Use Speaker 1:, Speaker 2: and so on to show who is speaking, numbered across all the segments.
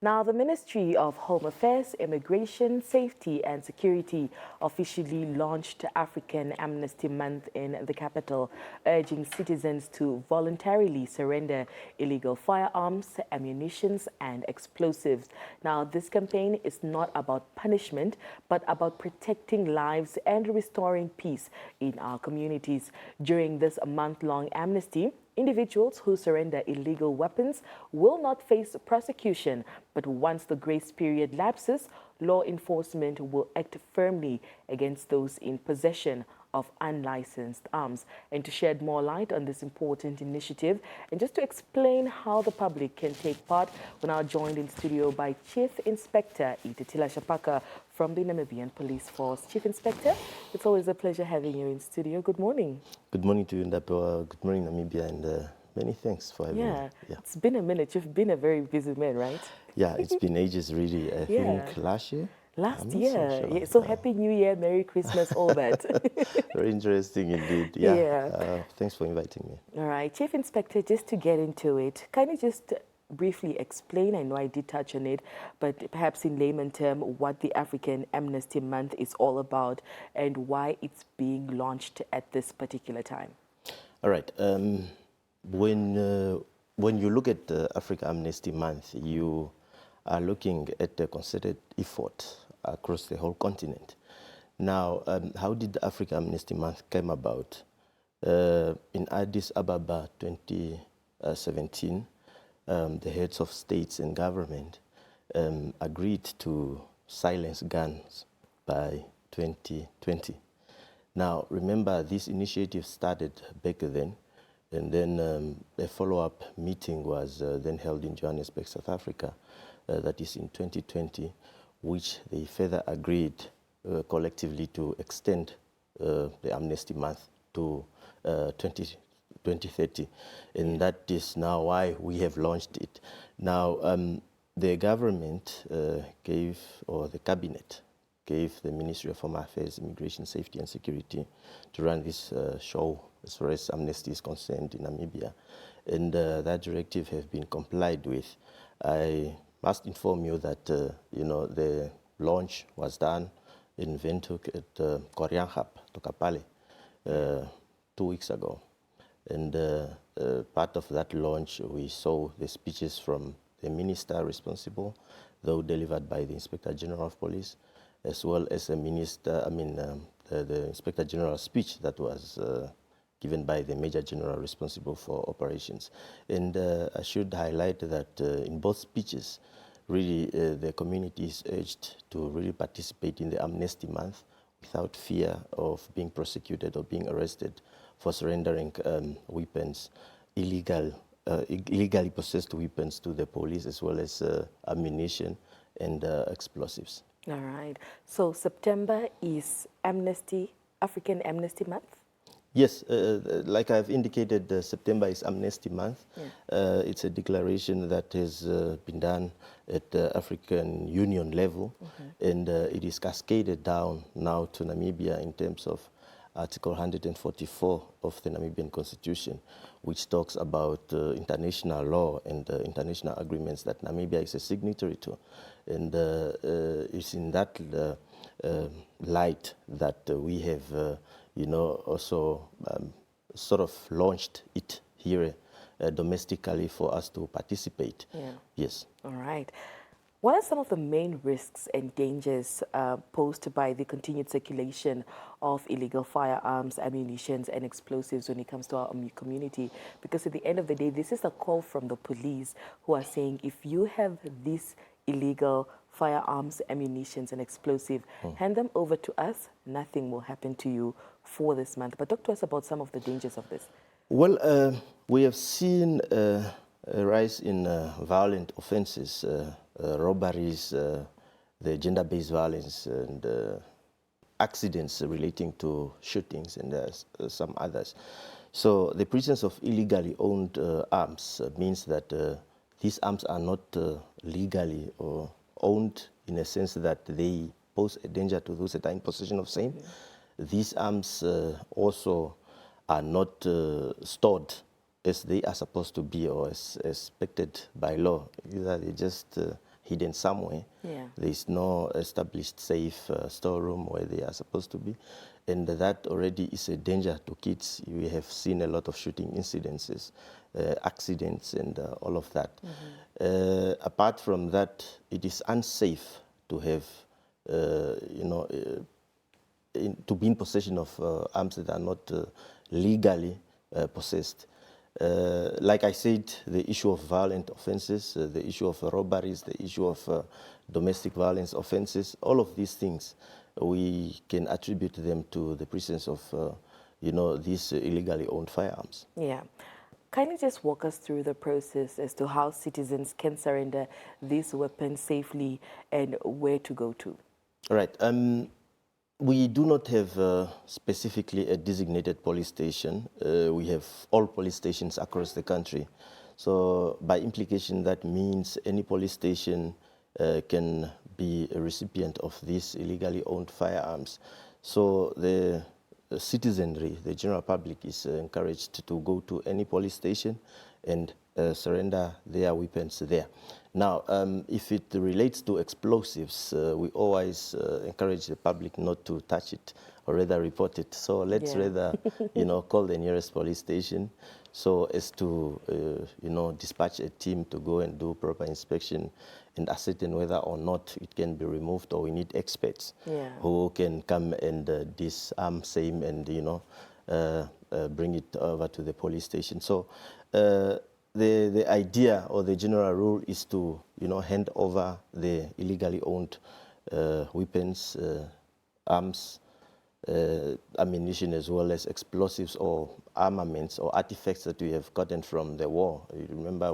Speaker 1: Now, the Ministry of Home Affairs, Immigration, Safety and Security officially launched African Amnesty Month in the capital, urging citizens to voluntarily surrender illegal firearms, ammunition and explosives. Now, this campaign is not about punishment, but about protecting lives and restoring peace in our communities. During this month-long amnesty, individuals who surrender illegal weapons will not face prosecution, but once the grace period lapses, law enforcement will act firmly against those in possession of unlicensed arms. And to shed more light on this important initiative, and just to explain how the public can take part, we're now joined in studio by Chief Inspector Itetila Shapaka from the Namibian Police Force. Chief Inspector, it's always a pleasure having you in studio. Good morning.
Speaker 2: Good morning to you, Ndapo. Good morning, Namibia, and many thanks for having me.
Speaker 1: Yeah, it's been a minute. You've been a very busy man, right?
Speaker 2: Yeah, it's been ages, really. I think last year.
Speaker 1: Last
Speaker 2: I'm not
Speaker 1: year.
Speaker 2: so sure.
Speaker 1: Yeah, so Happy New Year, Merry Christmas, all that.
Speaker 2: Very interesting indeed. Thanks for inviting me.
Speaker 1: All right, Chief Inspector, just to get into it, can you just briefly explain, I know I did touch on it, but perhaps in layman term, what the African Amnesty Month is all about and why it's being launched at this particular time?
Speaker 2: All right. When you look at the Africa Amnesty Month, you are looking at a concerted effort across the whole continent. Now, how did the Africa Amnesty Month come about? In Addis Ababa 2017, the heads of states and government agreed to silence guns by 2020. Now, remember, this initiative started back then, and then a follow-up meeting was then held in Johannesburg, South Africa, that is in 2020, which they further agreed collectively to extend the Amnesty Month to 2030. And that is now why we have launched it. Now, the government gave, or the cabinet gave the Ministry of Home Affairs, Immigration, Safety and Security to run this show as far as amnesty is concerned in Namibia. And that directive has been complied with. I must inform you that, the launch was done in Windhoek at Koreanghap, Tokapale, 2 weeks ago. And part of that launch, we saw the speeches from the minister responsible, though delivered by the Inspector General of Police, as well as the Inspector General's speech that was given by the Major General responsible for operations. And I should highlight that in both speeches, really the community is urged to really participate in the Amnesty Month without fear of being prosecuted or being arrested for surrendering weapons, illegally possessed weapons to the police, as well as ammunition and explosives.
Speaker 1: All right. So September is African Amnesty Month?
Speaker 2: Yes, like I've indicated, September is Amnesty Month. Yeah. It's a declaration that has been done at the African Union level, and it is cascaded down now to Namibia in terms of Article 144 of the Namibian Constitution, which talks about international law and international agreements that Namibia is a signatory to. And it's in that light that we have also sort of launched it here domestically for us to participate.
Speaker 1: Yeah.
Speaker 2: Yes.
Speaker 1: All right. What are some of the main risks and dangers posed by the continued circulation of illegal firearms, ammunition, and explosives when it comes to our community? Because at the end of the day, this is a call from the police who are saying, if you have these illegal firearms, ammunition, and explosive, hand them over to us, nothing will happen to you for this month. But talk to us about some of the dangers of this.
Speaker 2: Well, we have seen a rise in violent offenses, robberies, the gender-based violence, and accidents relating to shootings, and some others. So the presence of illegally owned arms means that these arms are not legally or owned in a sense that they pose a danger to those that are in possession of same. Yeah. These arms also are not stored as they are supposed to be or as expected by law. Either they just hidden somewhere.
Speaker 1: Yeah.
Speaker 2: There is no established safe storeroom where they are supposed to be. And that already is a danger to kids. We have seen a lot of shooting incidences, accidents, and all of that. Apart from that, it is unsafe to have, to be in possession of arms that are not legally possessed. Like I said, the issue of violent offenses, the issue of robberies, the issue of domestic violence offenses, all of these things, we can attribute them to the presence of, these illegally owned firearms.
Speaker 1: Yeah. Kindly just walk us through the process as to how citizens can surrender these weapons safely and where to go to.
Speaker 2: All right. We do not have specifically a designated police station. We have all police stations across the country. So by implication, that means any police station can be a recipient of these illegally owned firearms. So the citizenry, the general public, is encouraged to go to any police station and surrender their weapons there. Now, if it relates to explosives, we always encourage the public not to touch it or rather report it. So let's rather, call the nearest police station so as to, dispatch a team to go and do proper inspection and ascertain whether or not it can be removed, or we need experts who can come and disarm same and, bring it over to the police station. So the idea or the general rule is to, hand over the illegally owned weapons, arms, ammunition, as well as explosives or armaments or artifacts that we have gotten from the war. You remember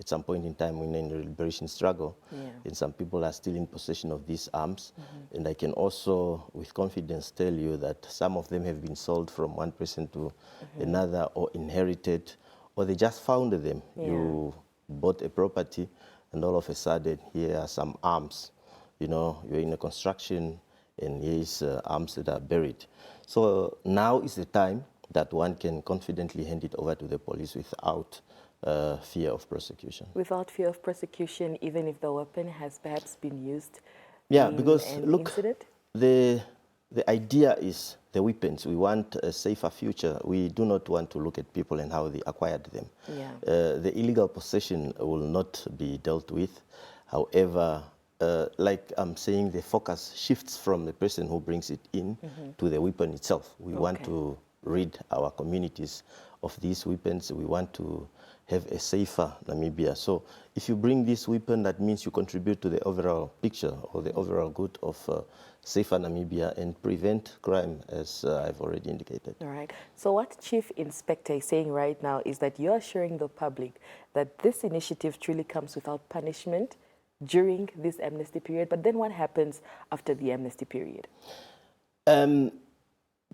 Speaker 2: at some point in time, we were in the liberation struggle, and some people are still in possession of these arms. And I can also, with confidence, tell you that some of them have been sold from one person to another, or inherited, or they just found them. You bought a property, and all of a sudden, here are some arms. You're in a construction, and here is arms that are buried. So now is the time that one can confidently hand it over to the police without fear of prosecution.
Speaker 1: Without fear of prosecution, even if the weapon has perhaps been used in
Speaker 2: because
Speaker 1: an
Speaker 2: look,
Speaker 1: incident?
Speaker 2: The idea is the weapons. We want a safer future. We do not want to look at people and how they acquired them. The illegal possession will not be dealt with. However, like I'm saying, the focus shifts from the person who brings it in to the weapon itself. We want to rid our communities of these weapons. We want to have a safer Namibia. So if you bring this weapon, that means you contribute to the overall picture or the overall good of safer Namibia and prevent crime, as I've already indicated.
Speaker 1: All right. So what Chief Inspector is saying right now is that you're assuring the public that this initiative truly comes without punishment during this amnesty period. But then what happens after the amnesty period?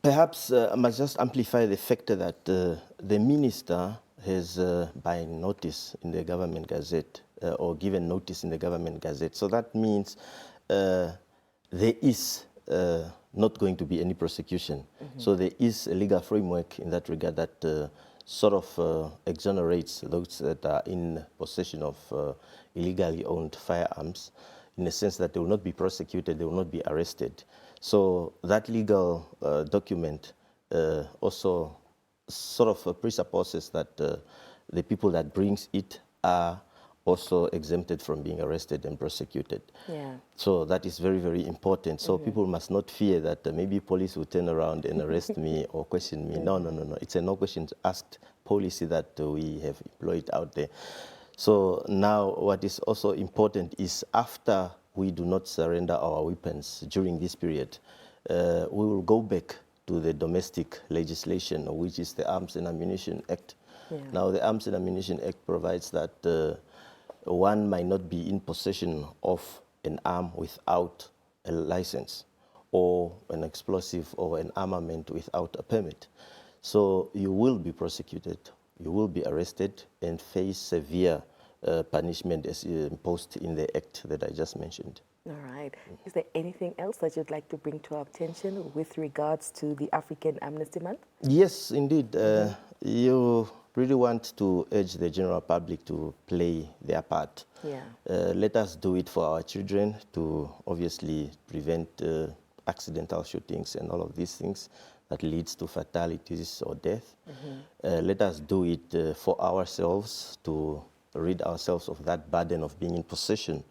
Speaker 2: Perhaps I must just amplify the fact that the minister has by notice in the government gazette or given notice in the government gazette. So that means there is not going to be any prosecution. So there is a legal framework in that regard that sort of exonerates those that are in possession of illegally owned firearms, in the sense that they will not be prosecuted, they will not be arrested. So that legal document also sort of presupposes that the people that brings it are also exempted from being arrested and prosecuted. So that is very, very important. So people must not fear that maybe police will turn around and arrest me or question me. No. It's a no questions asked policy that we have employed out there. So now what is also important is, after we do not surrender our weapons during this period, we will go back to the domestic legislation, which is the Arms and Ammunition Act. Now, the Arms and Ammunition Act provides that one might not be in possession of an arm without a license, or an explosive or an armament without a permit. So you will be prosecuted, you will be arrested, and face severe punishment as imposed in the act that I just mentioned.
Speaker 1: All right. Is there anything else that you'd like to bring to our attention with regards to the African Amnesty Month?
Speaker 2: Yes, indeed. You really want to urge the general public to play their part.
Speaker 1: Yeah.
Speaker 2: Let us do it for our children to obviously prevent accidental shootings and all of these things that leads to fatalities or death. Let us do it for ourselves to rid ourselves of that burden of being in possession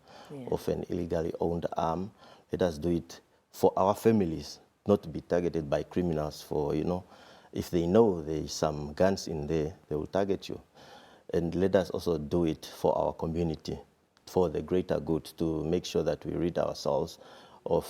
Speaker 2: of an illegally owned arm. Let us do it for our families, not to be targeted by criminals for, if they know there is some guns in there, they will target you. And let us also do it for our community, for the greater good, to make sure that we rid ourselves of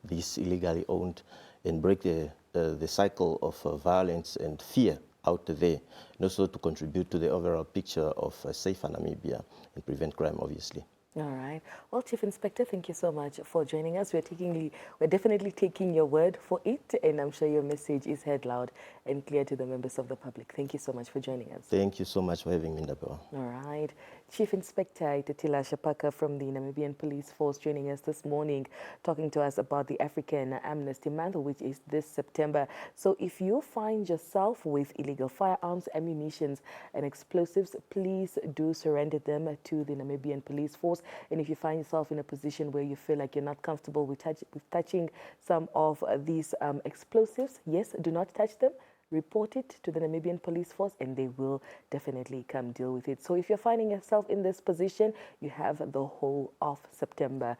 Speaker 2: these illegally owned and break the cycle of violence and fear out there, and also to contribute to the overall picture of a safer Namibia and prevent crime, obviously.
Speaker 1: All right. Well, Chief Inspector, thank you so much for joining us. We're definitely taking your word for it, and I'm sure your message is heard loud and clear to the members of the public. Thank you so much for joining us.
Speaker 2: Thank you so much for having me, Ndabewa.
Speaker 1: All right. Chief Inspector Itatila Shapaka from the Namibian Police Force joining us this morning, talking to us about the African Amnesty Month, which is this September. So if you find yourself with illegal firearms, ammunition, and explosives, please do surrender them to the Namibian Police Force. And if you find yourself in a position where you feel like you're not comfortable with touching some of these explosives, yes, do not touch them. Report it to the Namibian Police Force and they will definitely come deal with it. So if you're finding yourself in this position, you have the whole of September